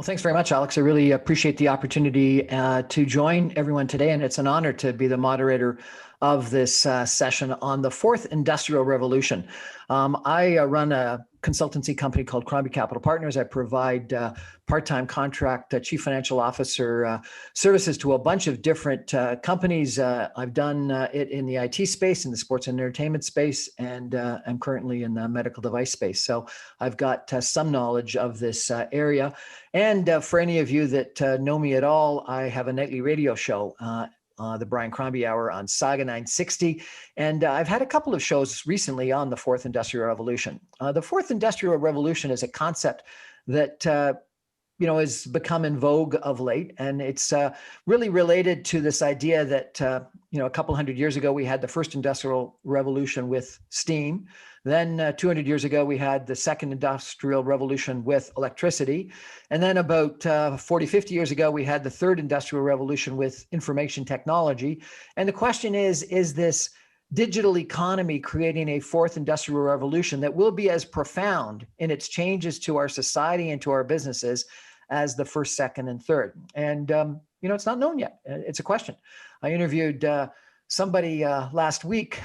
Well, thanks very much, Alex. I really appreciate the opportunity to join everyone today, and it's an honor to be the moderator of this session on the fourth industrial revolution. I run a consultancy company called Crombie Capital Partners. I provide part-time contract chief financial officer services to a bunch of different companies. I've done it in the IT space, in the sports and entertainment space, and I'm currently in the medical device space. So I've got some knowledge of this area. And for any of you that know me at all, I have a nightly radio show, the Brian Crombie Hour on Saga 960. And I've had a couple of shows recently on the Fourth Industrial Revolution. The Fourth Industrial Revolution is a concept that has become in vogue of late. And it's really related to this idea that, a couple hundred years ago, we had the first industrial revolution with steam. Then 200 years ago, we had the second industrial revolution with electricity. And then about 40, 50 years ago, we had the third industrial revolution with information technology. And the question is this digital economy creating a fourth industrial revolution that will be as profound in its changes to our society and to our businesses as the first, second, and third? And, it's not known yet. It's a question. I interviewed somebody last week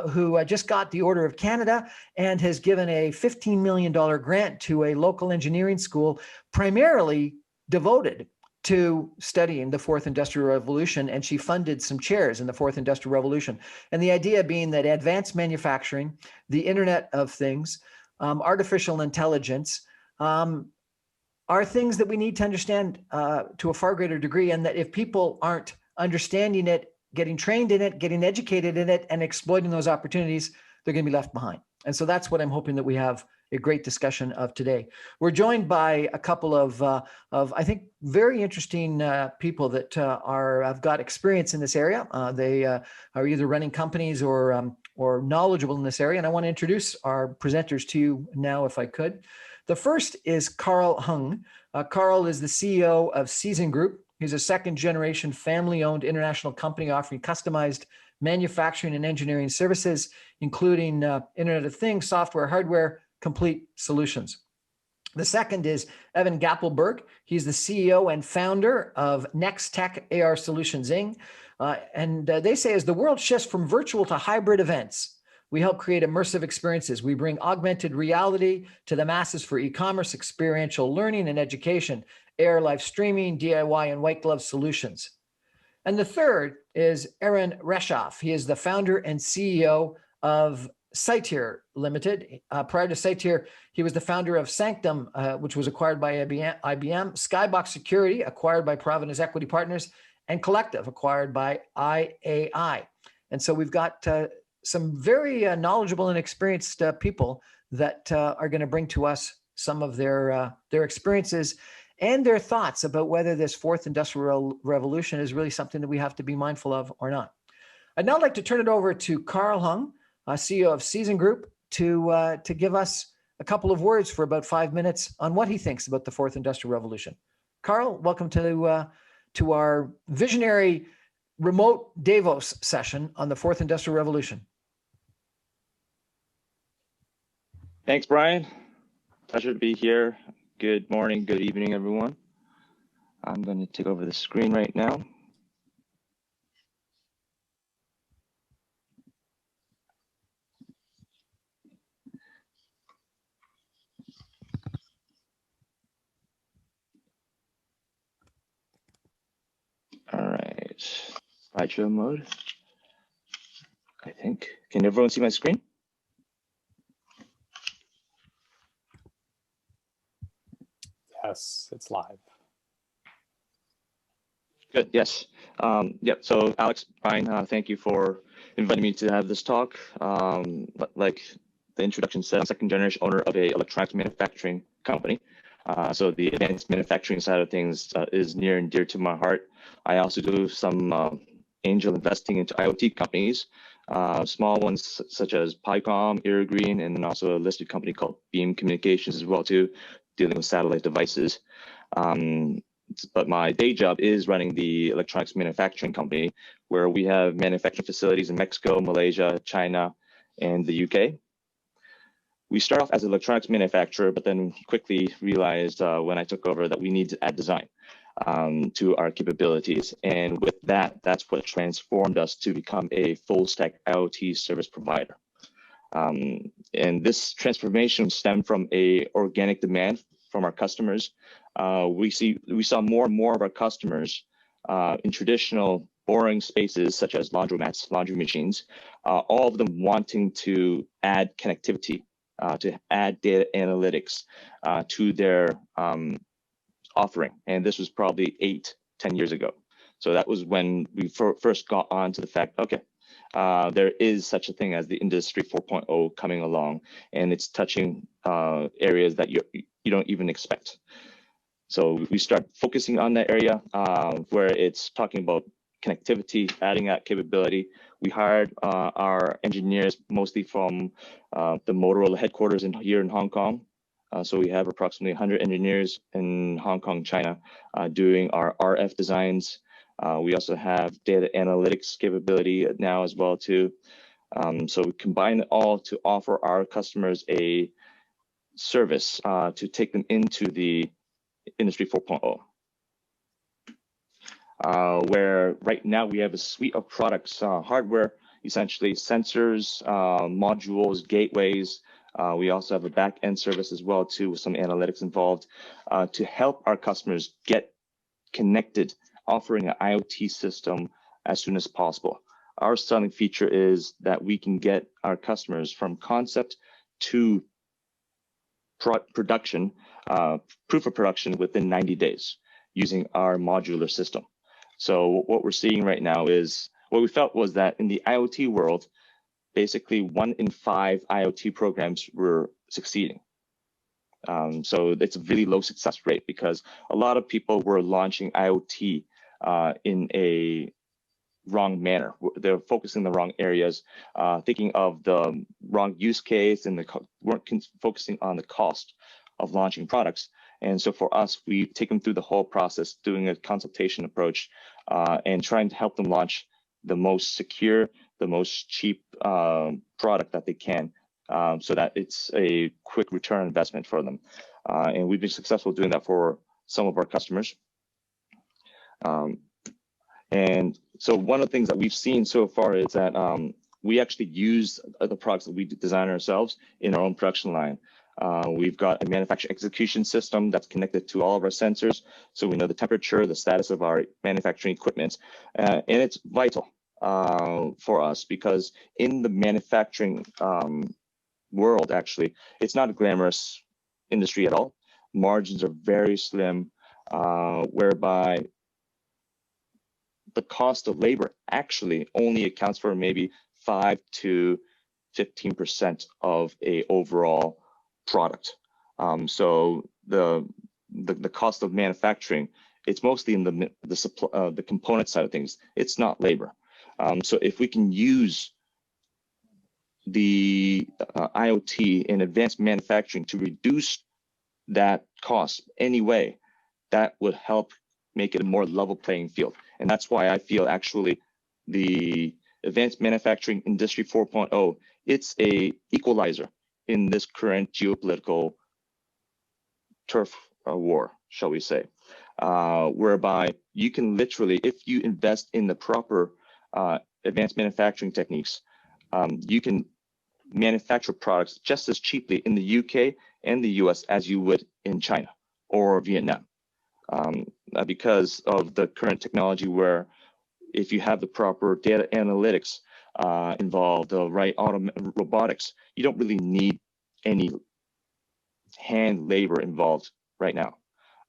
who just got the Order of Canada and has given a $15 million grant to a local engineering school primarily devoted to studying the fourth industrial revolution, and she funded some chairs in the fourth industrial revolution. And the idea being that advanced manufacturing, the Internet of Things, artificial intelligence, are things that we need to understand to a far greater degree, and that if people aren't understanding it, getting trained in it, getting educated in it, and exploiting those opportunities, they're going to be left behind. And so that's what I'm hoping that we have a great discussion of today. We're joined by a couple of I think, very interesting people that have got experience in this area. They are either running companies or knowledgeable in this area. And I want to introduce our presenters to you now, if I could. The first is Carl Hung. Carl is the CEO of Season Group. He's a second-generation family-owned international company offering customized manufacturing and engineering services, including Internet of Things, software, hardware, complete solutions. The second is Evan Gappelberg. He's the CEO and founder of Next Tech AR Solutions Inc. And they say, as the world shifts from virtual to hybrid events, we help create immersive experiences. We bring augmented reality to the masses for e-commerce, experiential learning, and education, AR live streaming, DIY, and white glove solutions. And the third is Aaron Reshoff. He is the founder and CEO of Cytier Limited. Prior to Cytier, he was the founder of Sanctum, which was acquired by IBM, Skybox Security, acquired by Providence Equity Partners, and Collective, acquired by IAI. And so we've got some very knowledgeable and experienced people that are going to bring to us some of their experiences and their thoughts about whether this fourth industrial revolution is really something that we have to be mindful of or not. I'd now like to turn it over to Carl Hung, CEO of Season Group, to give us a couple of words for about 5 minutes on what he thinks about the fourth industrial revolution. Carl, welcome to our visionary remote Davos session on the fourth industrial revolution. Thanks, Brian. Pleasure to be here. Good morning, good evening, everyone. I'm going to take over the screen right now. All right, slideshow mode. I think. Can everyone see my screen? Yes, it's live. Good, yes. So Alex, Brian, thank you for inviting me to have this talk. Like the introduction said, I'm second generation owner of a electronics manufacturing company. So the advanced manufacturing side of things is near and dear to my heart. I also do some angel investing into IoT companies, small ones such as Pycom, Irrigreen, and then also a listed company called Beam Communications as well too, dealing with satellite devices. But my day job is running the electronics manufacturing company, where we have manufacturing facilities in Mexico, Malaysia, China, and the UK. we start off as an electronics manufacturer, but then quickly realized when I took over that we need to add design to our capabilities. And with that, that's what transformed us to become a full stack IoT service provider. And this transformation stemmed from a organic demand from our customers. We saw more and more of our customers in traditional boring spaces such as laundromats, laundry machines, all of them wanting to add connectivity, to add data analytics to their offering. And this was probably 8-10 years ago. So that was when we first got on to the fact, okay, there is such a thing as the Industry 4.0 coming along, and it's touching areas that you don't even expect. So we start focusing on that area where it's talking about connectivity, adding that capability. We hired our engineers mostly from the Motorola headquarters here in Hong Kong. So we have approximately 100 engineers in Hong Kong, China, doing our RF designs. We also have data analytics capability now as well too. So we combine it all to offer our customers a service to take them into the Industry 4.0. Where right now we have a suite of products, hardware, essentially sensors, modules, gateways. We also have a back-end service as well too, with some analytics involved to help our customers get connected, offering an IoT system as soon as possible. Our selling feature is that we can get our customers from concept to production, proof of production within 90 days using our modular system. So what we're seeing right now is, what we felt was that in the IoT world, basically 1 in 5 IoT programs were succeeding. So it's a really low success rate because a lot of people were launching IoT in a wrong manner. They're focusing the wrong areas, thinking of the wrong use case, and weren't focusing on the cost of launching products. And so for us, we take them through the whole process, doing a consultation approach and trying to help them launch the most secure, the most cheap product that they can, so that it's a quick return on investment for them. And we've been successful doing that for some of our customers. And so one of the things that we've seen so far is that we actually use the products that we design ourselves in our own production line. We've got a manufacturing execution system that's connected to all of our sensors, so we know the temperature, the status of our manufacturing equipment, and it's vital for us because in the manufacturing world, actually, it's not a glamorous industry at all. Margins are very slim, whereby the cost of labor actually only accounts for maybe 5 to 15% of a overall product. So the cost of manufacturing, it's mostly in the component side of things. It's not labor. So if we can use the IoT and advanced manufacturing to reduce that cost anyway, that would help make it a more level playing field. And that's why I feel actually the advanced manufacturing industry 4.0, it's a equalizer in this current geopolitical turf war, shall we say, whereby you can literally, if you invest in the proper advanced manufacturing techniques, you can manufacture products just as cheaply in the UK and the US as you would in China or Vietnam. Because of the current technology where if you have the proper data analytics involved, the right robotics, you don't really need any hand labor involved right now.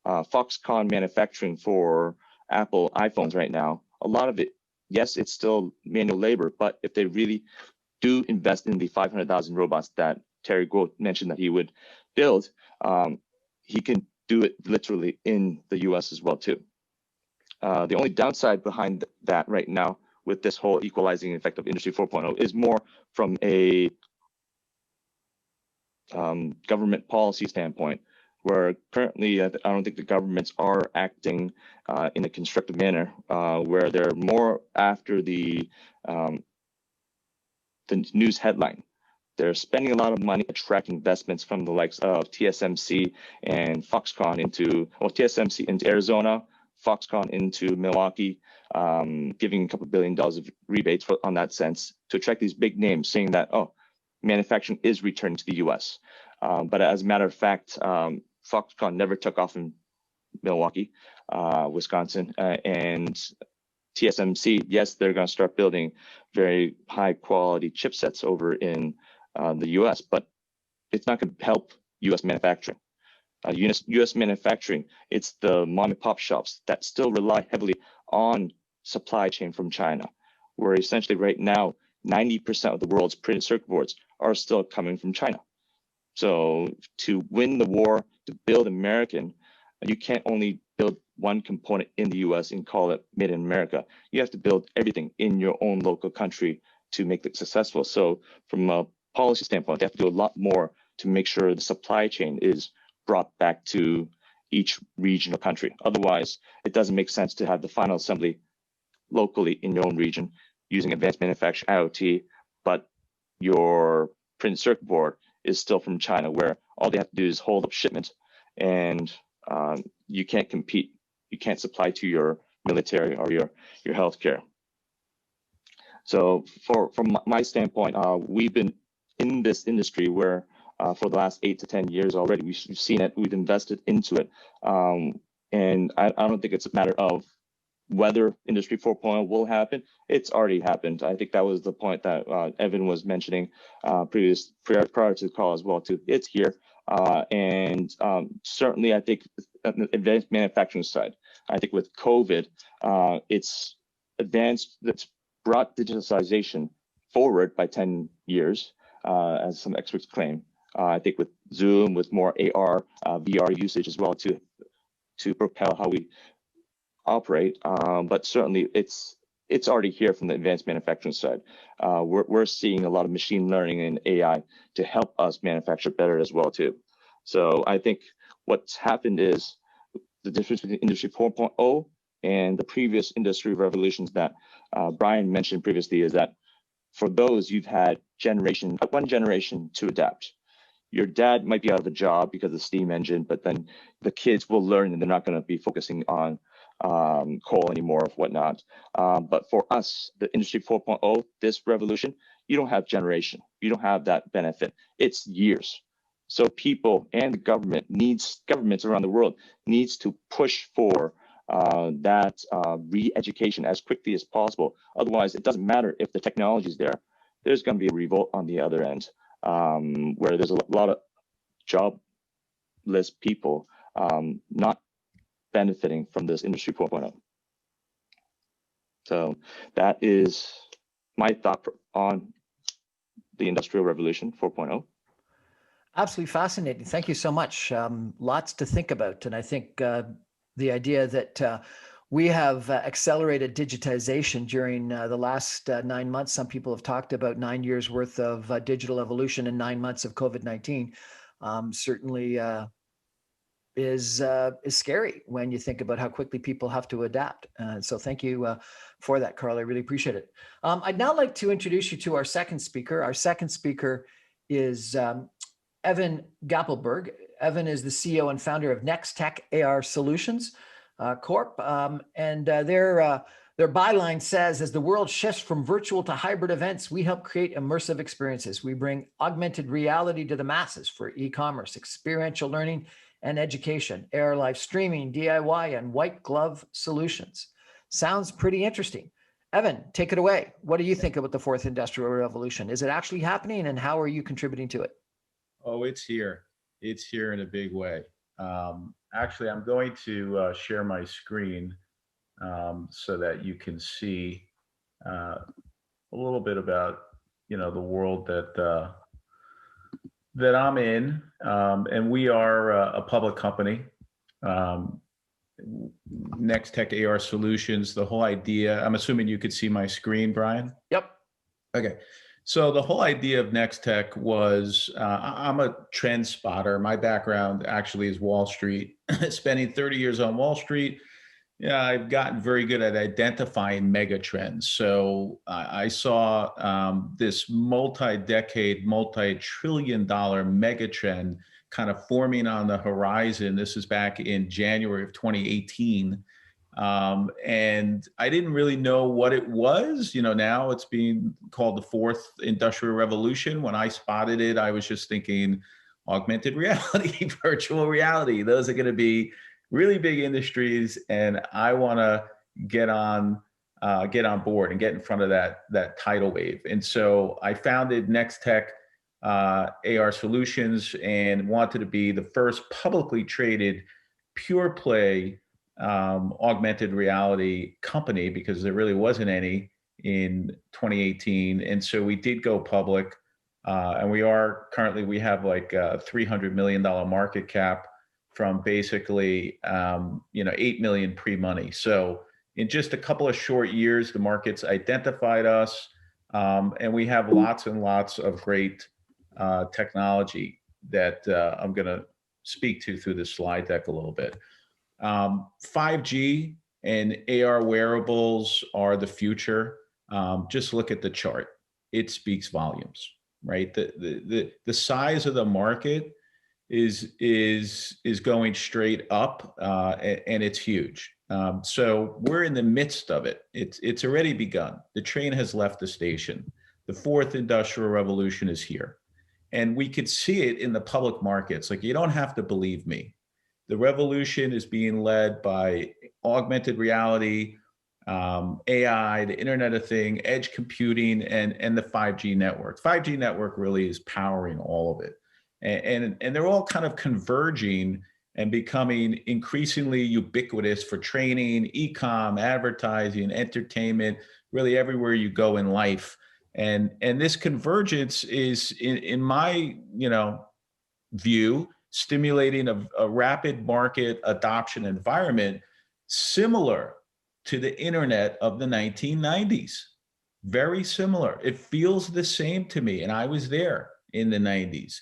Foxconn manufacturing for Apple iPhones right now, a lot of it, yes, it's still manual labor, but if they really do invest in the 500,000 robots that Terry Gould mentioned that he would build, he can do it literally in the US as well too. The only downside behind that right now with this whole equalizing effect of Industry 4.0 is more from a government policy standpoint, where currently I don't think the governments are acting in a constructive manner, where they're more after the news headline They're spending a lot of money attracting investments from the likes of TSMC and Foxconn TSMC into Arizona, Foxconn into Milwaukee, giving a couple $1 billion of rebates on that sense to attract these big names, saying that, oh, manufacturing is returning to the US. But as a matter of fact, Foxconn never took off in Milwaukee, Wisconsin, and TSMC, yes, they're going to start building very high quality chipsets over in the US, but it's not going to help US manufacturing. US manufacturing, it's the mom and pop shops that still rely heavily on supply chain from China, where essentially right now, 90% of the world's printed circuit boards are still coming from China. So to win the war, to build American, you can't only build one component in the US and call it made in America. You have to build everything in your own local country to make it successful. So from a policy standpoint, they have to do a lot more to make sure the supply chain is brought back to each regional country. Otherwise, it doesn't make sense to have the final assembly locally in your own region using advanced manufacturing IoT, but your printed circuit board is still from China, where all they have to do is hold up shipment, and you can't compete. You can't supply to your military or your healthcare. So from my standpoint, we've been in this industry where for the last 8 to 10 years already, we've seen it, we've invested into it. And I don't think it's a matter of whether Industry 4.0 will happen. It's already happened. I think that was the point that Evan was mentioning prior to the call as well too. It's here. And certainly I think advanced manufacturing side, I think with COVID, it's brought digitalization forward by 10 years, as some experts claim. I think with Zoom, with more AR, VR usage as well to propel how we operate. But certainly it's already here from the advanced manufacturing side. We're seeing a lot of machine learning and AI to help us manufacture better as well too. So I think what's happened is the difference between Industry 4.0 and the previous industry revolutions that Brian mentioned previously is that for those, you've had one generation to adapt. Your dad might be out of a job because of the steam engine, but then the kids will learn and they're not going to be focusing on coal anymore or whatnot. But for us, the Industry 4.0, this revolution, you don't have generation. You don't have that benefit. It's years. So people and the governments around the world needs to push for that re-education as quickly as possible. Otherwise, it doesn't matter if the technology is there. There's going to be a revolt on the other end, where there's a lot of jobless people not benefiting from this Industry 4.0. So that is my thought on the Industrial Revolution 4.0. Absolutely fascinating. Thank you so much. Lots to think about. And I think the idea that we have accelerated digitization during the last 9 months. Some people have talked about 9 years worth of digital evolution in 9 months of COVID-19. Certainly is scary when you think about how quickly people have to adapt. So thank you for that, Carl. I really appreciate it. I'd now like to introduce you to our second speaker. Our second speaker is Evan Gappelberg. Evan is the CEO and founder of NextTech AR Solutions Corp. And their byline says, as the world shifts from virtual to hybrid events, we help create immersive experiences. We bring augmented reality to the masses for e-commerce, experiential learning, and education, AR live streaming, DIY, and white glove solutions. Sounds pretty interesting. Evan, take it away. What do you think about the fourth industrial revolution? Is it actually happening, and how are you contributing to it? Oh, it's here. It's here in a big way. Actually, I'm going to share my screen so that you can see a little bit about, the world that I'm in. And we are a public company, NextTech AR Solutions. The whole idea, I'm assuming you could see my screen, Brian? Yep. Okay. So the whole idea of NextTech was, I'm a trend spotter. My background actually is Wall Street, spending 30 years on Wall Street, Yeah, I've gotten very good at identifying mega trends. So I saw this multi-decade, multi-trillion-dollar mega trend kind of forming on the horizon. This is back in January of 2018. And I didn't really know what it was. You know, now it's being called the fourth industrial revolution. When I spotted it, I was just thinking augmented reality, virtual reality. Those are going to be really big industries, and I want to get on board and get in front of that tidal wave. And so I founded Next Tech AR Solutions and wanted to be the first publicly traded pure play augmented reality company, because there really wasn't any in 2018. And so we did go public, and we have like a $300 million market cap from basically 8 million pre-money. So in just a couple of short years, the market's identified us, and we have lots and lots of great technology that I'm going to speak to through this slide deck a little bit. 5G and AR wearables are the future. Just look at the chart; it speaks volumes, right? The size of the market is going straight up, and it's huge. So we're in the midst of it. It's already begun. The train has left the station. The fourth industrial revolution is here, and we could see it in the public markets. Like, you don't have to believe me. The revolution is being led by augmented reality, AI, the Internet of Things, edge computing, and the 5G network. 5G network really is powering all of it. And they're all kind of converging and becoming increasingly ubiquitous for training, e-com, advertising, entertainment, really everywhere you go in life. And this convergence is, in my view, stimulating a rapid market adoption environment similar to the internet of the 1990s. Very similar. It feels the same to me, and I was there in the 90s.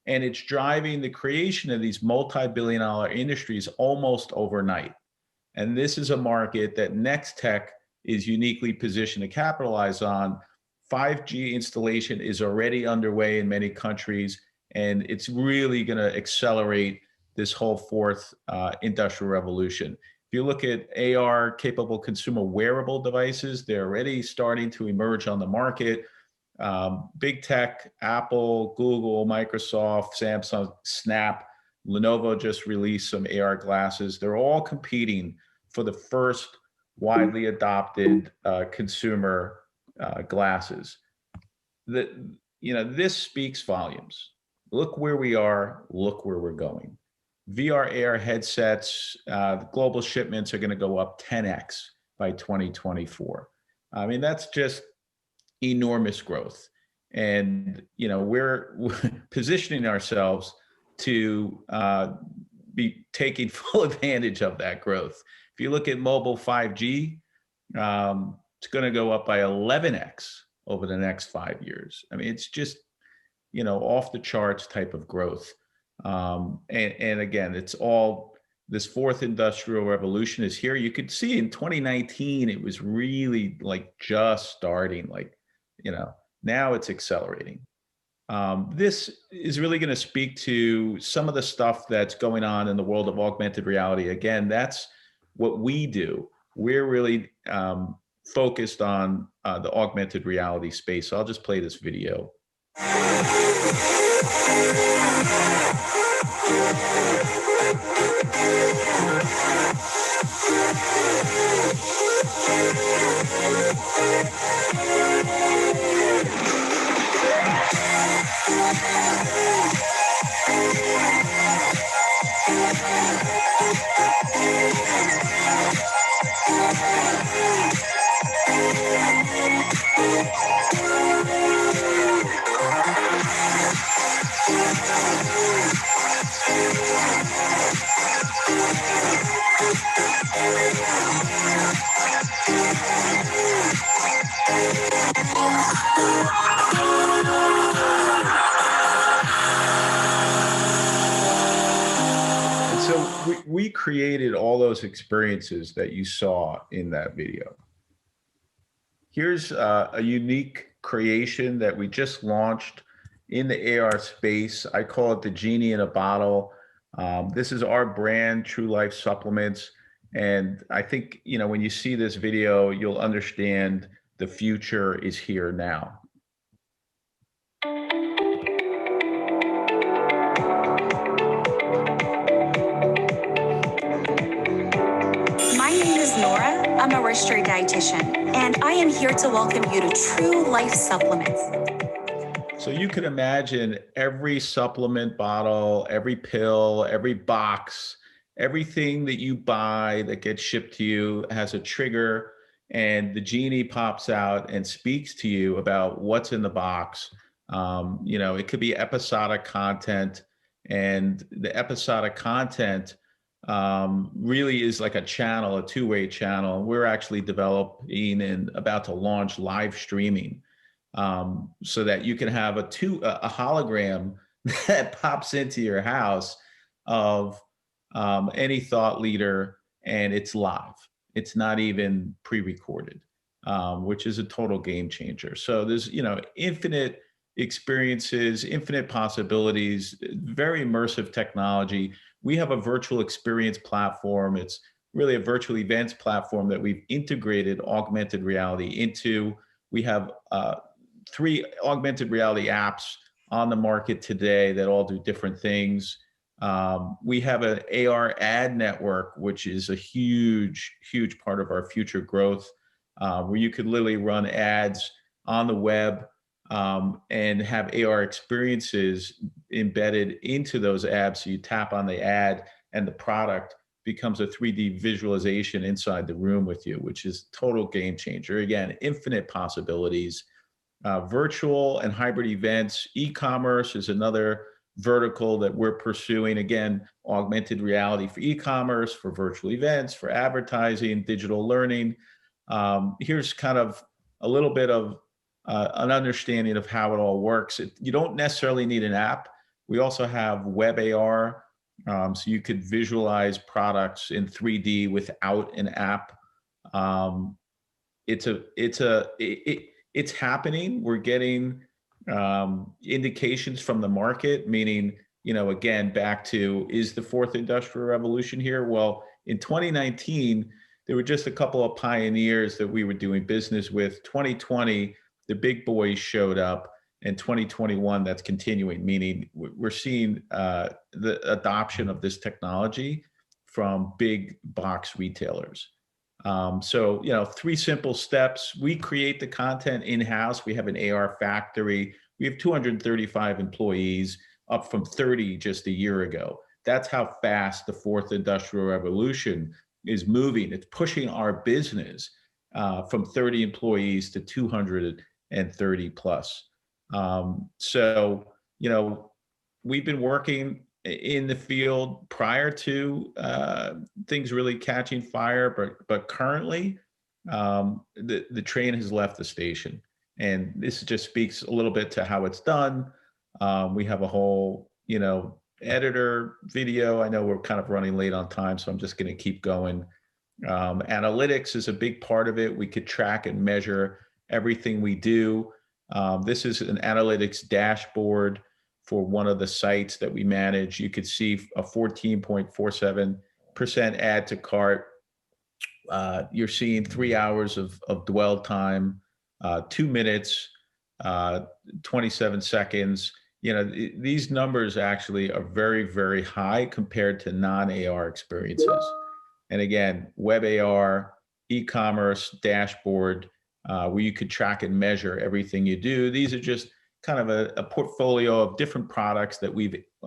And it's driving the creation of these multi-billion-dollar industries almost overnight. And this is a market that Next Tech is uniquely positioned to capitalize on. 5G installation is already underway in many countries, and it's really going to accelerate this whole fourth industrial revolution. If you look at AR-capable consumer wearable devices, they're already starting to emerge on the market. Big tech, Apple, Google, Microsoft, Samsung, Snap, Lenovo just released some AR glasses. They're all competing for the first widely adopted consumer glasses. This speaks volumes. Look where we are, look where we're going. VR AR headsets, the global shipments are going to go up 10x by 2024. I mean, that's just enormous growth. And, we're positioning ourselves to be taking full advantage of that growth. If you look at mobile 5G, it's going to go up by 11x over the next 5 years. I mean, it's just, off the charts type of growth. And again, it's all, this fourth industrial revolution is here. You could see in 2019, it was really like just starting, now it's accelerating. This is really going to speak to some of the stuff that's going on in the world of augmented reality. Again, that's what we do. We're really focused on the augmented reality space. So I'll just play this video. created all those experiences that you saw in that video. Here's a unique creation that we just launched in the AR space. I call it the genie in a bottle. This is our brand, True Life Supplements. And I think, you know, when you see this video, you'll understand the future is here now. My name is Nora. I'm a registered dietitian, and I am here to welcome you to True Life Supplements. So you can imagine every supplement bottle, every pill, every box, everything that you buy that gets shipped to you has a trigger, and the genie pops out and speaks to you about what's in the box. You know, it could be episodic content, and the episodic content really is like a channel, a two-way channel. We're actually developing and about to launch live streaming, so that you can have a hologram that pops into your house of any thought leader, and it's live. It's not even pre-recorded, which is a total game changer. So there's, you know, infinite experiences, infinite possibilities, very immersive technology. We have a virtual experience platform. It's really a virtual events platform that we've integrated augmented reality into. We have 3 augmented reality apps on the market today that all do different things. We have an AR ad network, which is a huge, huge part of our future growth, where you could literally run ads on the web and have AR experiences embedded into those ads. So you tap on the ad and the product becomes a 3D visualization inside the room with you, which is total game changer. Again, infinite possibilities. Virtual and hybrid events, e-commerce is another vertical that we're pursuing. Again, augmented reality for e-commerce, for virtual events, for advertising, digital learning. Here's kind of a little bit of an understanding of how it all works. You don't necessarily need an app. We also have web AR, so you could visualize products in 3D without an app. It's happening. We're getting indications from the market, meaning, you know, again, back to, is the 4th industrial revolution here? Well, in 2019, there were just a couple of pioneers that we were doing business with. 2020, the big boys showed up, and 2021, that's continuing, meaning we're seeing the adoption of this technology from big box retailers. So, you know, 3 simple steps. We create the content in-house. We have an AR factory. We have 235 employees, up from 30 just a year ago. That's how fast the 4th industrial revolution is moving. It's pushing our business from 30 employees to 230 plus. So, you know, we've been working in the field prior to things really catching fire, but currently the train has left the station, and this just speaks a little bit to how it's done. We have a whole, you know, editor video. I know we're kind of running late on time, so I'm just going to keep going. Analytics is a big part of it. We could track and measure everything we do. This is an analytics dashboard for one of the sites that we manage. You could see a 14.47% add to cart. You're seeing 3 hours of dwell time, 2 minutes, 27 seconds. You know, these numbers actually are very, very high compared to non-AR experiences. And again, web AR, e-commerce dashboard, where you could track and measure everything you do. These are just kind of a portfolio of different products that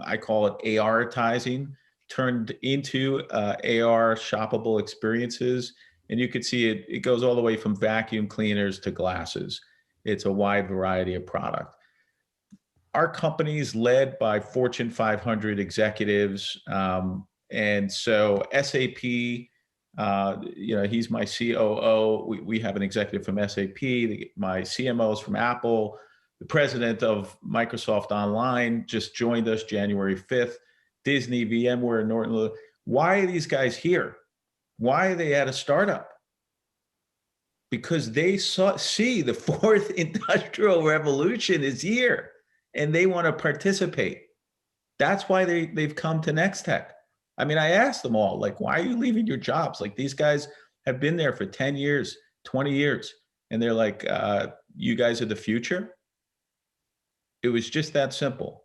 I call it ARtizing, turned into AR shoppable experiences. And you could see it goes all the way from vacuum cleaners to glasses. It's a wide variety of product. Our company is led by Fortune 500 executives. And so SAP, you know, he's my COO. We have an executive from SAP. My CMO is from Apple. The president of Microsoft Online just joined us January 5th. Disney, VMware, Norton. Why are these guys here? Why are they at a startup? Because they see the fourth industrial revolution is here and they want to participate. That's why they've come to Nextech. I mean, I asked them all, like, why are you leaving your jobs? Like, these guys have been there for 10 years, 20 years. And they're like, you guys are the future? It was just that simple.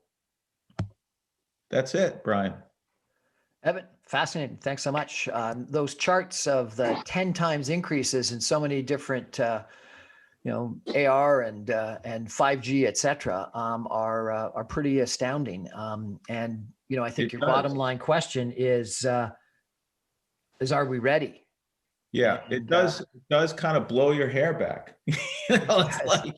That's it, Brian. Evan, fascinating. Thanks so much. Those charts of the 10 times increases in so many different, AR and 5G, et cetera, are pretty astounding. And I think your bottom line question is are we ready? Yeah, it does kind of blow your hair back. It's like,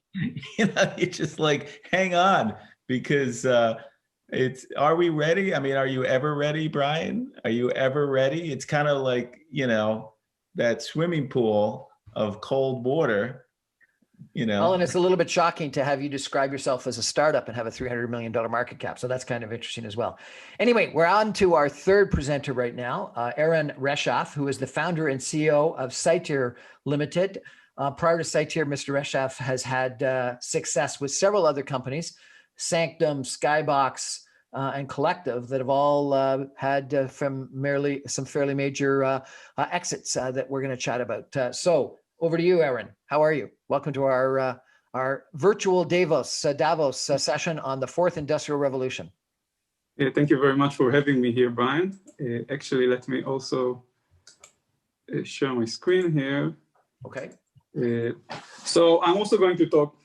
you're just like, hang on, because are we ready? I mean, are you ever ready, Brian? Are you ever ready? It's kind of like, that swimming pool of cold water, Well, and it's a little bit shocking to have you describe yourself as a startup and have a $300 million market cap. So that's kind of interesting as well. Anyway, we're on to our third presenter right now, Aaron Reshoff, who is the founder and CEO of Cytier Limited. Prior to Cytier, Mr. Reshoff has had success with several other companies, Sanctum, Skybox, and Collective, that have all had some fairly major exits that we're going to chat about. So over to you, Aaron. How are you? Welcome to our virtual Davos session on the fourth industrial revolution. Yeah, thank you very much for having me here, Brian. Actually, let me also share my screen here. Okay. So I'm also going to talk,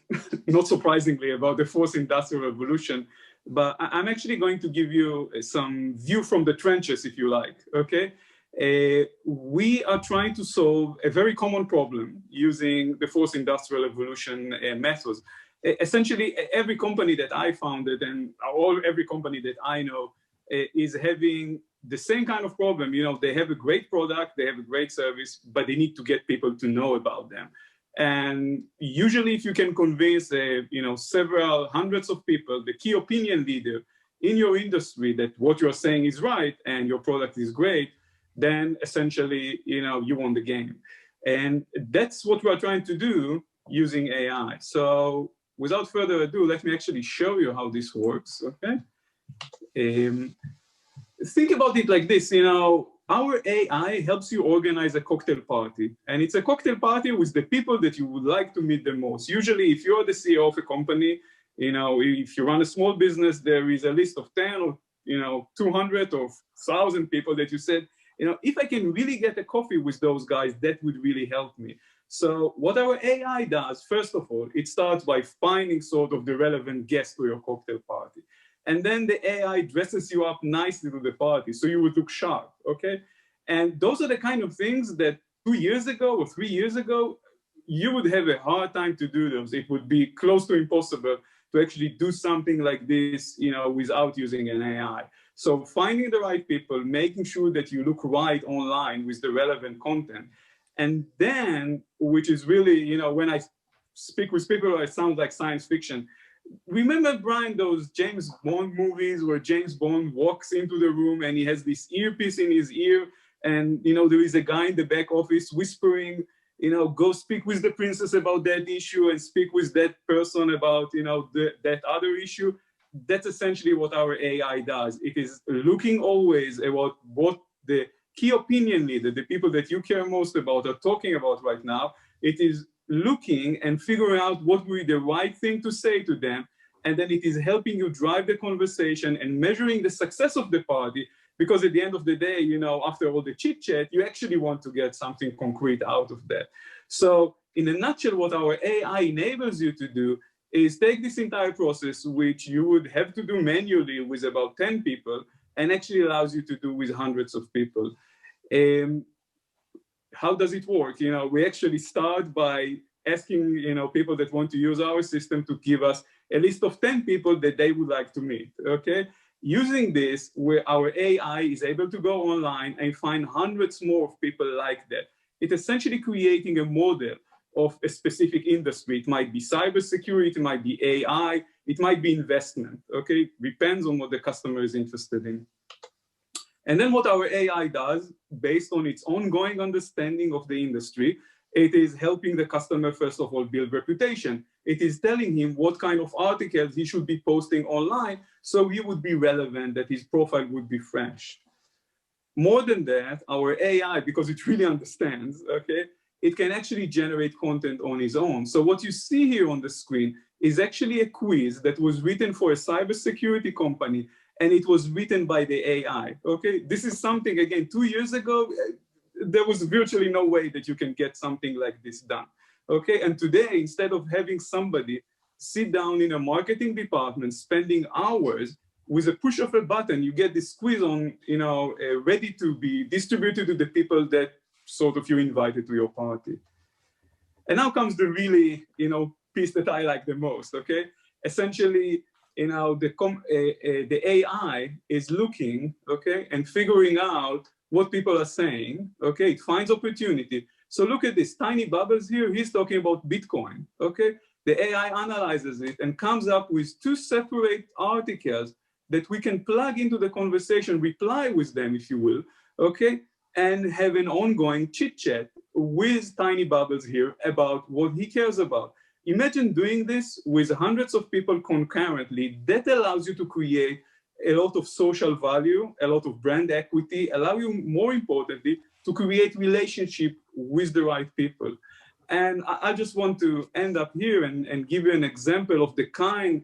not surprisingly, about the fourth industrial revolution, but I'm actually going to give you some view from the trenches, if you like, okay? We are trying to solve a very common problem using the fourth industrial revolution methods. Essentially, every company that I founded and every company that I know is having the same kind of problem. They have a great product, they have a great service, but they need to get people to know about them. And usually, if you can convince, several hundreds of people, the key opinion leader in your industry, that what you're saying is right and your product is great, then essentially, you won the game. And that's what we're trying to do using AI. So without further ado, let me actually show you how this works, okay? Think about it like this, our AI helps you organize a cocktail party. And it's a cocktail party with the people that you would like to meet the most. Usually, if you're the CEO of a company, if you run a small business, there is a list of 10 or 200 or 1,000 people that you said, if I can really get a coffee with those guys, that would really help me. So what our AI does, first of all, it starts by finding sort of the relevant guest to your cocktail party. And then the AI dresses you up nicely to the party, so you would look sharp, okay? And those are the kind of things that 2 years ago or 3 years ago, you would have a hard time to do those. It would be close to impossible to actually do something like this, without using an AI. So finding the right people, making sure that you look right online with the relevant content. And then, which is really, when I speak with people, it sounds like science fiction. Remember, Brian, those James Bond movies where James Bond walks into the room and he has this earpiece in his ear, and, there is a guy in the back office whispering, go speak with the princess about that issue and speak with that person about, that other issue. That's essentially what our AI does. It is looking always about what the key opinion leader, the people that you care most about, are talking about right now. It is looking and figuring out what would be the right thing to say to them. And then it is helping you drive the conversation and measuring the success of the party. Because at the end of the day, after all the chit chat, you actually want to get something concrete out of that. So in a nutshell, what our AI enables you to do is take this entire process, which you would have to do manually with about 10 people, and actually allows you to do with hundreds of people. How does it work? We actually start by asking, people that want to use our system to give us a list of 10 people that they would like to meet, okay? Using this, where our AI is able to go online and find hundreds more of people like that. It's essentially creating a model of a specific industry. It might be cybersecurity, it might be AI, it might be investment, okay? Depends on what the customer is interested in. And then what our AI does, based on its ongoing understanding of the industry, it is helping the customer, first of all, build reputation. It is telling him what kind of articles he should be posting online so he would be relevant, that his profile would be fresh. More than that, our AI, because it really understands, okay, it can actually generate content on its own. So what you see here on the screen is actually a quiz that was written for a cybersecurity company, and it was written by the AI, okay? This is something, again, 2 years ago, there was virtually no way that you can get something like this done, okay? And today, instead of having somebody sit down in a marketing department, spending hours, with a push of a button, you get this quiz on, ready to be distributed to the people that sort of you invited to your party. And now comes the really, piece that I like the most, okay? Essentially, the AI is looking, okay, and figuring out what people are saying, okay? It finds opportunity. So look at this, Tiny Bubbles here, he's talking about Bitcoin, okay? The AI analyzes it and comes up with 2 separate articles that we can plug into the conversation, reply with them, if you will, okay? And have an ongoing chit chat with Tiny Bubbles here about what he cares about. Imagine doing this with hundreds of people concurrently. That allows you to create a lot of social value, a lot of brand equity, allow you, more importantly, to create relationship with the right people. And I just want to end up here and give you an example of the kind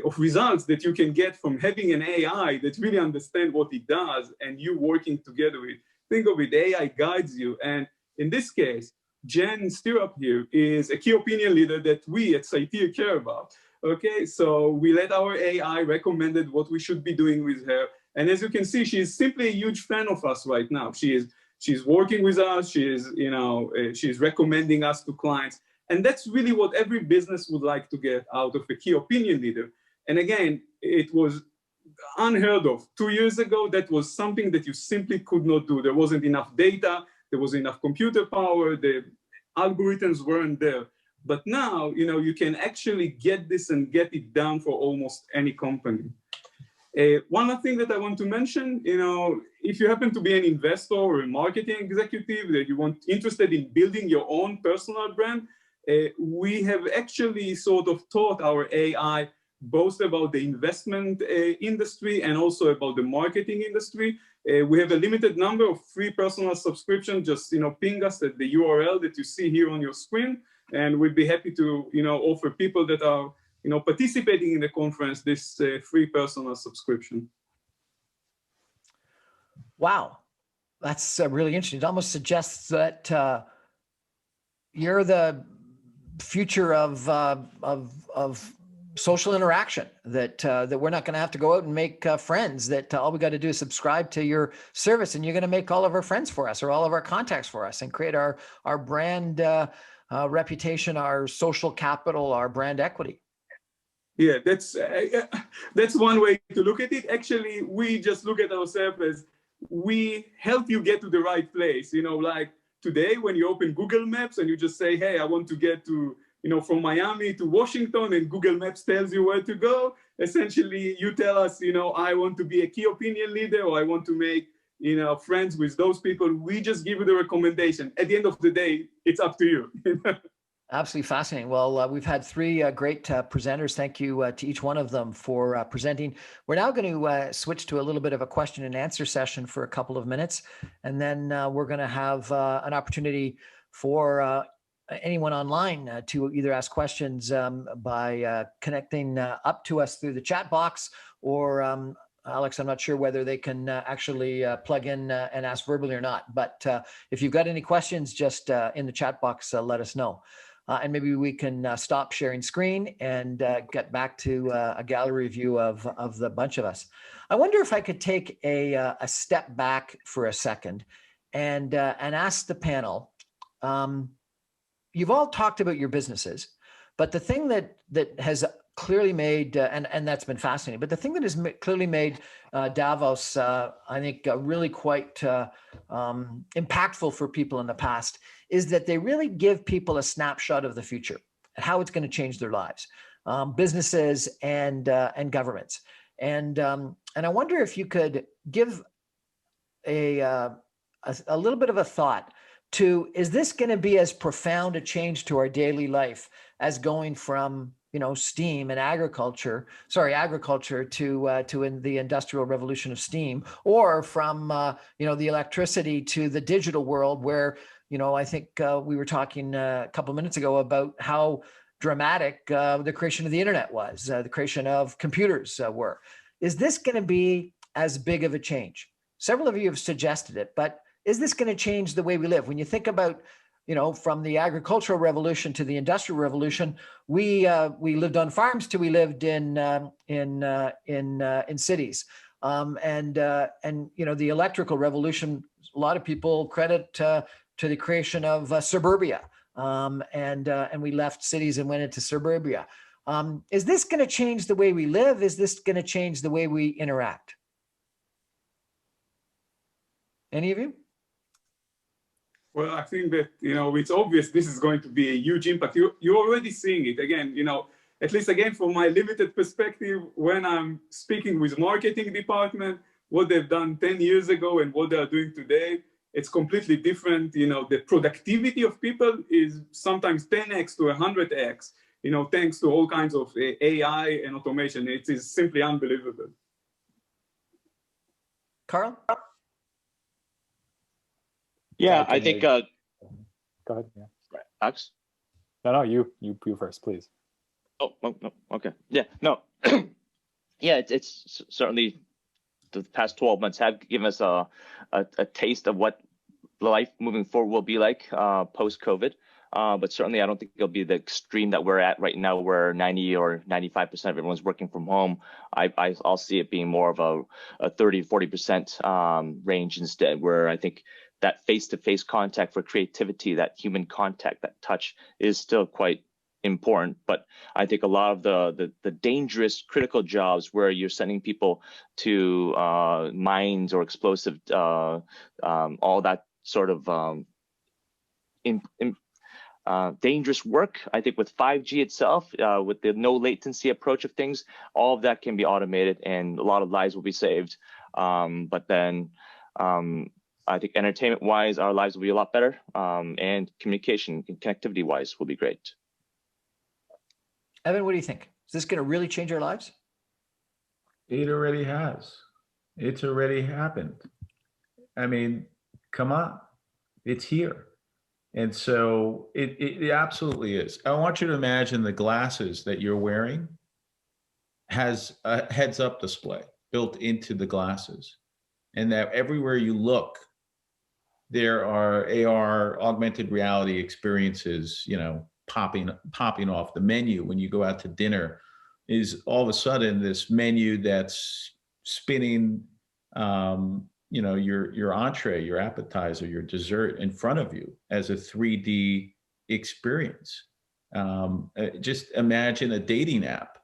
of results that you can get from having an AI that really understands what it does and you working together with. Think of it, the AI guides you. And in this case, Jen Stirrup here is a key opinion leader that we at Saitier care about. Okay, so we let our AI recommended what we should be doing with her. And as you can see, she's simply a huge fan of us right now. She's working with us. She's recommending us to clients. And that's really what every business would like to get out of a key opinion leader. And again, it was unheard of. 2 years ago, that was something that you simply could not do. There wasn't enough data. There wasn't enough computer power. The algorithms weren't there. But now, you can actually get this and get it done for almost any company. One other thing that I want to mention, if you happen to be an investor or a marketing executive that interested in building your own personal brand, we have actually sort of taught our AI both about the investment industry and also about the marketing industry. We have a limited number of free personal subscriptions. Just ping us at the URL that you see here on your screen, and we'd be happy to offer people that are participating in the conference this free personal subscription. Wow, that's really interesting. It almost suggests that you're the future of social interaction, that we're not going to have to go out and make friends, that all we got to do is subscribe to your service and you're going to make all of our friends for us or all of our contacts for us and create our brand reputation, our social capital, our brand equity. Yeah, that's one way to look at it. Actually, we just look at ourselves as we help you get to the right place. Like today when you open Google Maps and you just say, hey, I want to get to from Miami to Washington, and Google Maps tells you where to go. Essentially, you tell us, I want to be a key opinion leader, or I want to make, friends with those people. We just give you the recommendation. At the end of the day, it's up to you. Absolutely fascinating. Well, we've had 3 great presenters. Thank you to each one of them for presenting. We're now going to switch to a little bit of a question and answer session for a couple of minutes. And then we're going to have an opportunity for anyone online to either ask questions by connecting up to us through the chat box, or Alex, I'm not sure whether they can actually plug in and ask verbally or not. But if you've got any questions, just in the chat box, let us know. And maybe we can stop sharing screen and get back to a gallery view of the bunch of us. I wonder if I could take a step back for a second and ask the panel. You've all talked about your businesses, but the thing that has clearly made, and that's been fascinating, but the thing that has clearly made Davos, I think, really quite impactful for people in the past is that they really give people a snapshot of the future and how it's going to change their lives, businesses and governments. And I wonder if you could give a little bit of a thought to, is this going to be as profound a change to our daily life as going from, steam and agriculture to in the industrial revolution of steam, or from, the electricity to the digital world where, I think we were talking a couple of minutes ago about how dramatic the creation of the internet was, the creation of computers were. Is this going to be as big of a change? Several of you have suggested it, but is this going to change the way we live? When you think about, from the agricultural revolution to the industrial revolution, we lived on farms till we lived in cities, and the electrical revolution. A lot of people credit to the creation of suburbia, and we left cities and went into suburbia. Is this going to change the way we live? Is this going to change the way we interact? Any of you? Well, I think that, it's obvious this is going to be a huge impact. You're already seeing it. Again, at least again, from my limited perspective, when I'm speaking with marketing department, what they've done 10 years ago and what they're doing today, it's completely different. The productivity of people is sometimes 10x to 100x, thanks to all kinds of AI and automation. It is simply unbelievable. Carl? Yeah, I think. Go ahead. Yeah. Alex? No, you first, please. Oh, no, okay. Yeah, no. Yeah, it's certainly the past 12 months have given us a taste of what life moving forward will be like post-COVID. But certainly I don't think it'll be the extreme that we're at right now, where 90 or 95% of everyone's working from home. I'll see it being more of a 30 to 40% range instead, where I think that face-to-face contact for creativity, that human contact, that touch is still quite important. But I think a lot of the dangerous critical jobs where you're sending people to mines or explosive, all that sort of dangerous work, I think with 5G itself, with the no latency approach of things, all of that can be automated and a lot of lives will be saved. But then I think entertainment-wise, our lives will be a lot better, and communication and connectivity-wise will be great. Evan, what do you think? Is this going to really change our lives? It already has. It's already happened. I mean, come on, it's here. And so it absolutely is. I want you to imagine the glasses that you're wearing has a heads-up display built into the glasses, and that everywhere you look, there are AR, augmented reality experiences, popping off. The menu when you go out to dinner is all of a sudden this menu that's spinning, your entree, your appetizer, your dessert in front of you as a 3D experience. Just imagine a dating app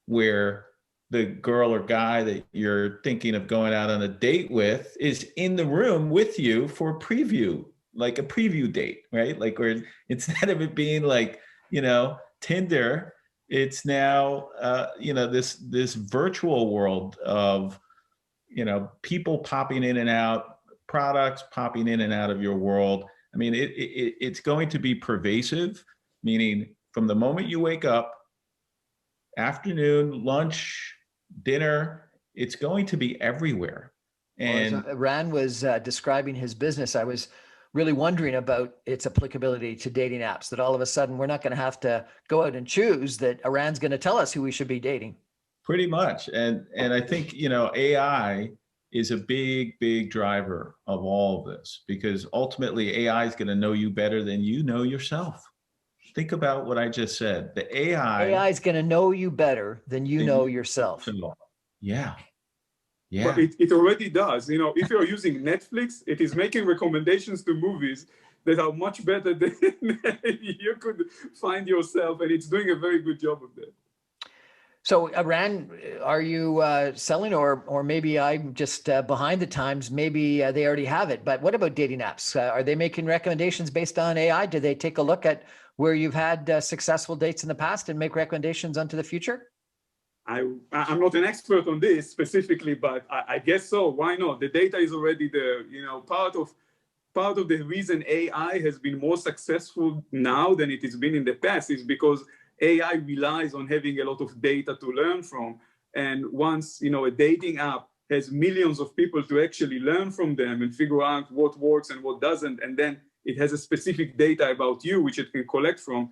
where the girl or guy that you're thinking of going out on a date with is in the room with you for a preview, like a preview date, right? Like, where instead of it being like, Tinder, it's now, this virtual world of, people popping in and out, products popping in and out of your world. I mean, it's going to be pervasive, meaning from the moment you wake up, afternoon, lunch, dinner, it's going to be everywhere. And Ran was describing his business, I was really wondering about its applicability to dating apps, that all of a sudden we're not going to have to go out and choose, that Iran's going to tell us who we should be dating. Pretty much. And I think, AI is a big driver of all of this, because ultimately AI is going to know you better than you know yourself. Think about what I just said. The AI is going to know you better than you know yourself. Yeah. But it already does. If you're using Netflix, it is making recommendations to movies that are much better than you could find yourself, and it's doing a very good job of that. So, Ran, are you selling, or maybe I'm just behind the times? Maybe they already have it. But what about dating apps? Are they making recommendations based on AI? Do they take a look at where you've had successful dates in the past and make recommendations onto the future? I'm not an expert on this specifically, but I guess so. Why not? The data is already there. Part of the reason AI has been more successful now than it has been in the past is because AI relies on having a lot of data to learn from. And once, a dating app has millions of people to actually learn from them and figure out what works and what doesn't, and then it has a specific data about you, which it can collect from,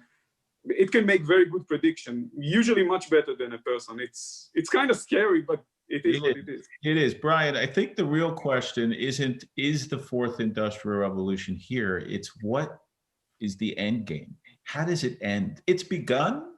it can make very good prediction, usually much better than a person. It's kind of scary, but it is what it is. It is. Brian, I think the real question isn't, is the fourth industrial revolution here? It's what is the end game? How does it end? It's begun,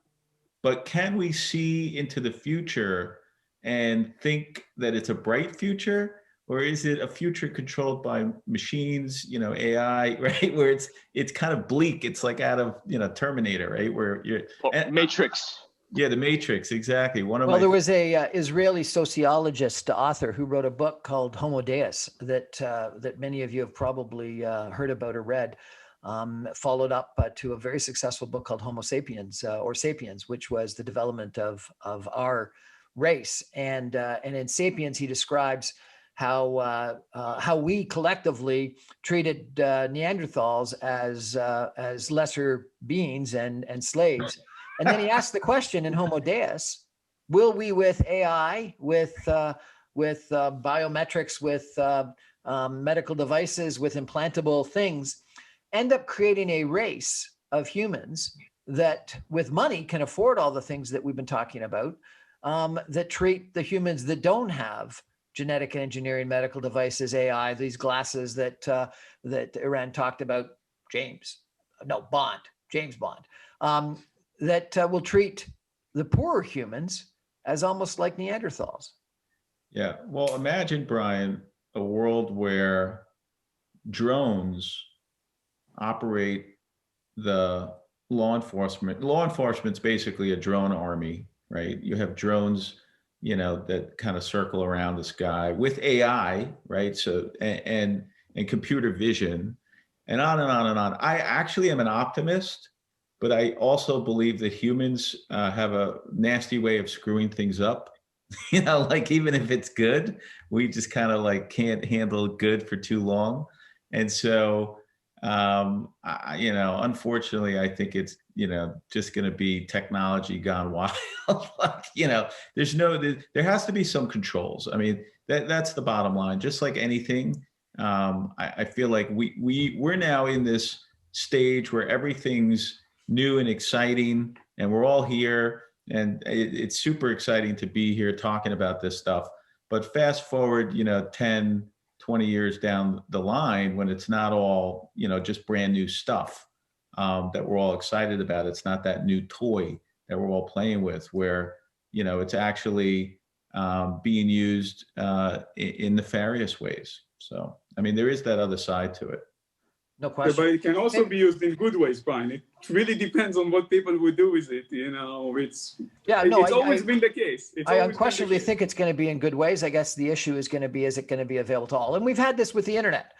but can we see into the future and think that it's a bright future? Or is it a future controlled by machines, AI, right? Where it's kind of bleak. It's like out of, Terminator, right? Where you're Matrix. Yeah, the Matrix, exactly. There was a Israeli sociologist, author, who wrote a book called Homo Deus that many of you have probably heard about or read. Followed up to a very successful book called Homo Sapiens or Sapiens, which was the development of our race. And in Sapiens, he describes how we collectively treated Neanderthals as lesser beings and slaves. And then he asked the question in Homo Deus: will we, with AI, with biometrics, with medical devices, with implantable things, end up creating a race of humans that, with money, can afford all the things that we've been talking about, that treat the humans that don't have genetic engineering, medical devices, AI, these glasses that Iran talked about, James Bond, that will treat the poorer humans as almost like Neanderthals. Yeah, well, imagine, Brian, a world where drones operate the law enforcement. Law enforcement's basically a drone army, right? You have drones, that kind of circle around the sky with AI, right? So, and computer vision, and on and on and on. I actually am an optimist, but I also believe that humans have a nasty way of screwing things up. Like even if it's good, we just kind of like can't handle good for too long. And so, unfortunately, I think it's, just going to be technology gone wild. There has to be some controls. I mean, that's the bottom line. Just like anything, I feel like we're now in this stage where everything's new and exciting, and we're all here, and it's super exciting to be here talking about this stuff. But fast forward, 10, 20 years down the line, when it's not all, just brand new stuff that we're all excited about. It's not that new toy that we're all playing with, where, it's actually being used in nefarious ways. So, I mean, there is that other side to it. No question. But it can also be used in good ways, Brian. It really depends on what people would do with it. It's always been the case. I unquestionably think it's going to be in good ways. I guess the issue is going to be, is it going to be available to all? And we've had this with the internet,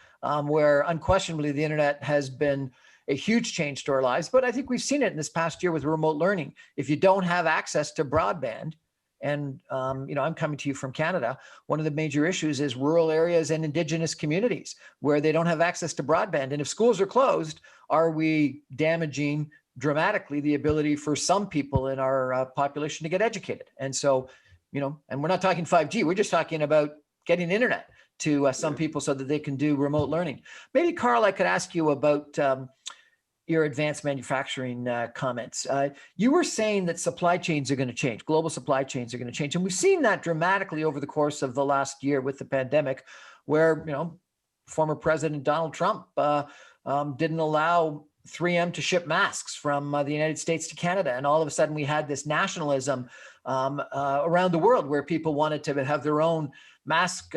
where unquestionably the internet has been a huge change to our lives. But I think we've seen it in this past year with remote learning. If you don't have access to broadband, and I'm coming to you from Canada, one of the major issues is rural areas and Indigenous communities where they don't have access to broadband. And if schools are closed, are we damaging dramatically the ability for some people in our population to get educated? And so, and we're not talking 5G, we're just talking about getting internet to some people so that they can do remote learning. Maybe, Carl, I could ask you about your advanced manufacturing comments. You were saying that supply chains are going to change, global supply chains are going to change. And we've seen that dramatically over the course of the last year with the pandemic, where, former President Donald Trump didn't allow 3M to ship masks from the United States to Canada. And all of a sudden we had this nationalism around the world where people wanted to have their own mask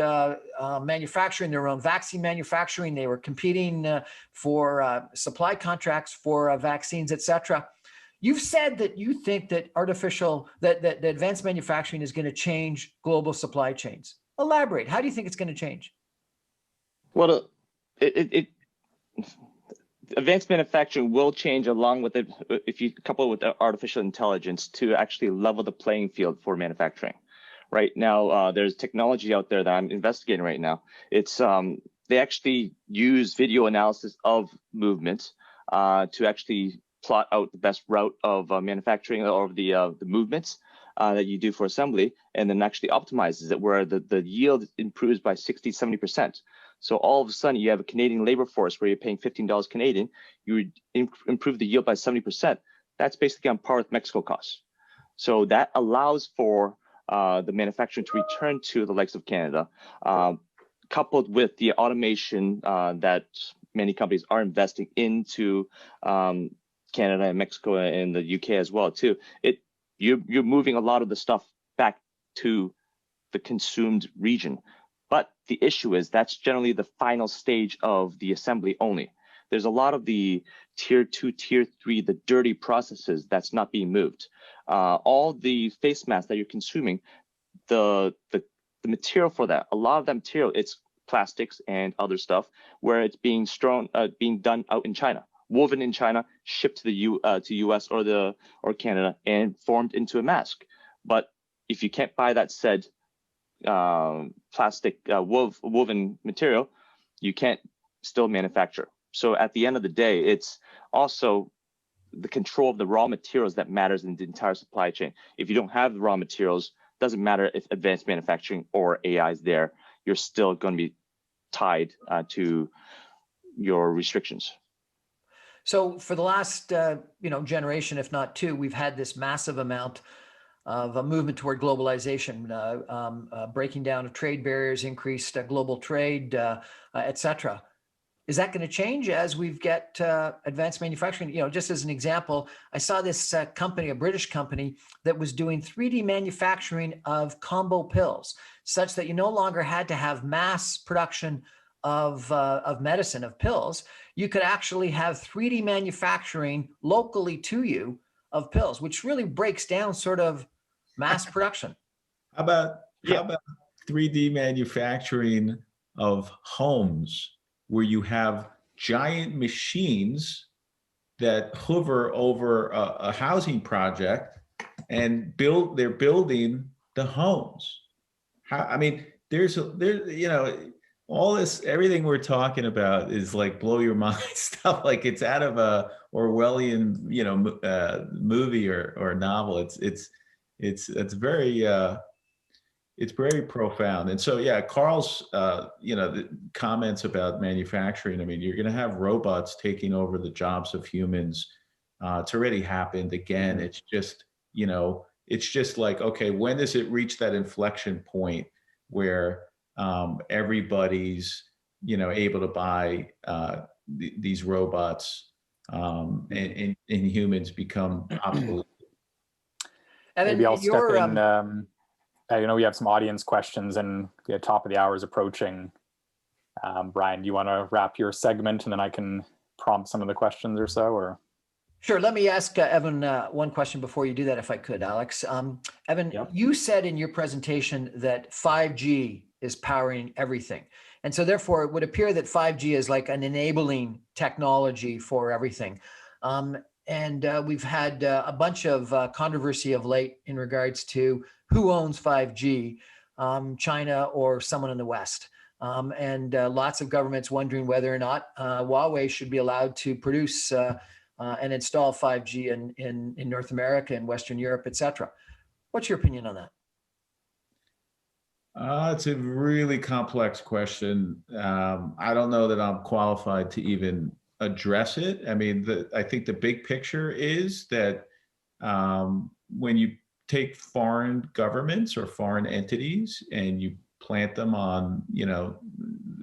manufacturing, their own vaccine manufacturing. They were competing for supply contracts for vaccines, et cetera. You've said that you think that that advanced manufacturing is going to change global supply chains. Elaborate. How do you think it's going to change? Well, advanced manufacturing will change along with it if you couple it with artificial intelligence to actually level the playing field for manufacturing. Right now, there's technology out there that I'm investigating right now. It's they actually use video analysis of movements to actually plot out the best route of manufacturing or the movements that you do for assembly, and then actually optimizes it where the yield improves by 60, 70%. So all of a sudden you have a Canadian labor force where you're paying $15 Canadian, you would improve the yield by 70%. That's basically on par with Mexico costs. So that allows for the manufacturing to return to the likes of Canada, coupled with the automation that many companies are investing into Canada and Mexico and the UK as well too. You're moving a lot of the stuff back to the consumed region. But the issue is that's generally the final stage of the assembly only. There's a lot of the tier 2, tier 3, the dirty processes that's not being moved. All the face masks that you're consuming, the material for that, a lot of that material, it's plastics and other stuff where it's being done out in China, woven in China, shipped to the US or Canada and formed into a mask. But if you can't buy that said plastic woven material, you can't still manufacture. So at the end of the day, it's also the control of the raw materials that matters in the entire supply chain. If you don't have the raw materials, doesn't matter if advanced manufacturing or AI is there, you're still going to be tied to your restrictions. So for the last generation, if not two, we've had this massive amount of a movement toward globalization, breaking down of trade barriers, increased global trade, et cetera. Is that going to change as we get advanced manufacturing? Just as an example, I saw this company, a British company, that was doing 3D manufacturing of combo pills, such that you no longer had to have mass production of medicine, of pills. You could actually have 3D manufacturing locally to you of pills, which really breaks down sort of mass production. How about 3D manufacturing of homes, where you have giant machines that hover over a housing project and they're building the homes? There's all this, everything we're talking about is like blow your mind stuff, like it's out of a Orwellian, movie or novel. It's very profound. And so, Carl's, the comments about manufacturing, you're going to have robots taking over the jobs of humans. It's already happened. Again, it's just like, okay, when does it reach that inflection point where everybody's, able to buy these robots and humans become obsolete? Maybe I'll step in. We have some audience questions and the top of the hour is approaching. Brian, do you want to wrap your segment and then I can prompt some of the questions or so? Or Sure. Let me ask Evan one question before you do that, if I could, Alex. Evan, You said in your presentation that 5G is powering everything. And so therefore, it would appear that 5G is like an enabling technology for everything. And we've had a bunch of controversy of late in regards to who owns 5G, China or someone in the West. And lots of governments wondering whether or not Huawei should be allowed to produce and install 5G in North America and Western Europe, et cetera. What's your opinion on that? It's a really complex question. I don't know that I'm qualified to even address it. I think the big picture is that when you take foreign governments or foreign entities and you plant them on,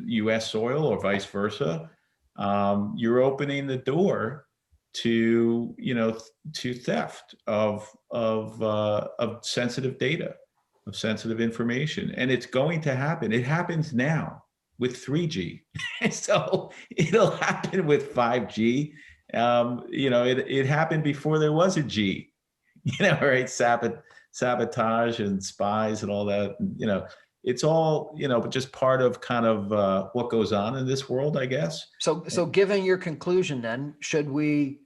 U.S. soil or vice versa, you're opening the door to, to theft of sensitive data, of sensitive information. And it's going to happen. It happens now with 3G. So it'll happen with 5G. It happened before there was a G, right? Sabotage and spies and all that. it's all, just part of kind of what goes on in this world, I guess. So given your conclusion then, should we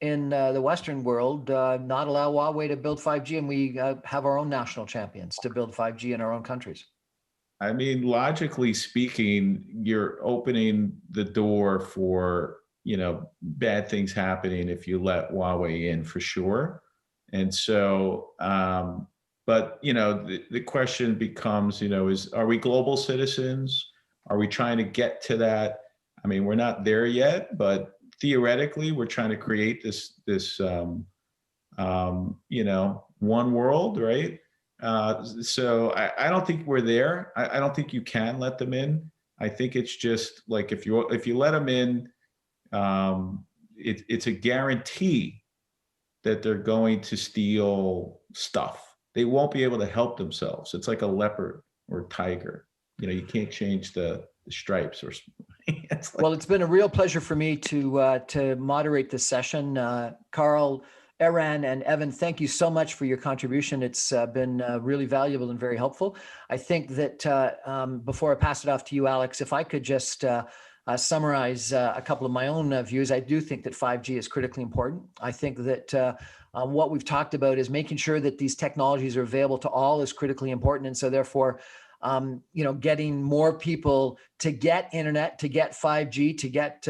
in the Western world not allow Huawei to build 5G and we have our own national champions to build 5G in our own countries? I mean, logically speaking, you're opening the door for, bad things happening if you let Huawei in, for sure. And so, but, the question becomes, are we global citizens? Are we trying to get to that? I mean, we're not there yet, but theoretically, we're trying to create this one world, right? So I don't think we're there. I don't think you can let them in. I think it's just like if you let them in, it's a guarantee that they're going to steal stuff. They won't be able to help themselves. It's like a leopard or a tiger. You can't change the stripes or. Well, it's been a real pleasure for me to moderate this session. Carl, Eran, and Evan, thank you so much for your contribution. It's been really valuable and very helpful. I think that before I pass it off to you, Alex, if I could just summarize a couple of my own views, I do think that 5G is critically important. I think that what we've talked about is making sure that these technologies are available to all is critically important. And so therefore, getting more people to get internet, to get 5G, to get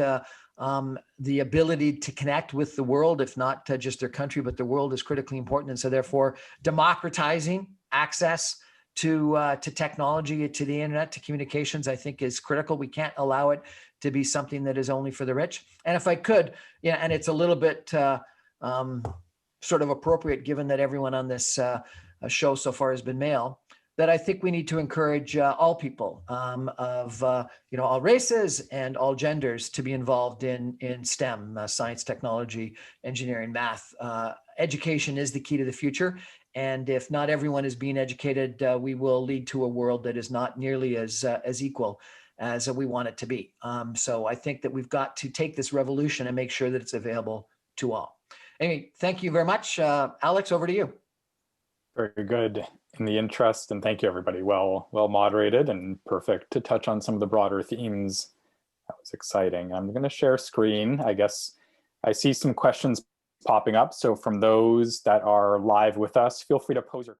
the ability to connect with the world, if not just their country, but the world, is critically important. And so therefore, democratizing access to technology, to the internet, to communications, I think is critical. We can't allow it to be something that is only for the rich. And if I could, and it's a little bit sort of appropriate given that everyone on this show so far has been male, that I think we need to encourage all people of all races and all genders to be involved in STEM, science, technology, engineering, math. Education is the key to the future. And if not everyone is being educated, we will lead to a world that is not nearly as equal as we want it to be. So I think that we've got to take this revolution and make sure that it's available to all. Anyway, thank you very much. Alex, over to you. Very good. In the interest, and thank you everybody. Well moderated and perfect to touch on some of the broader themes. That was exciting. I'm going to share screen. I guess I see some questions popping up. So from those that are live with us, feel free to pose your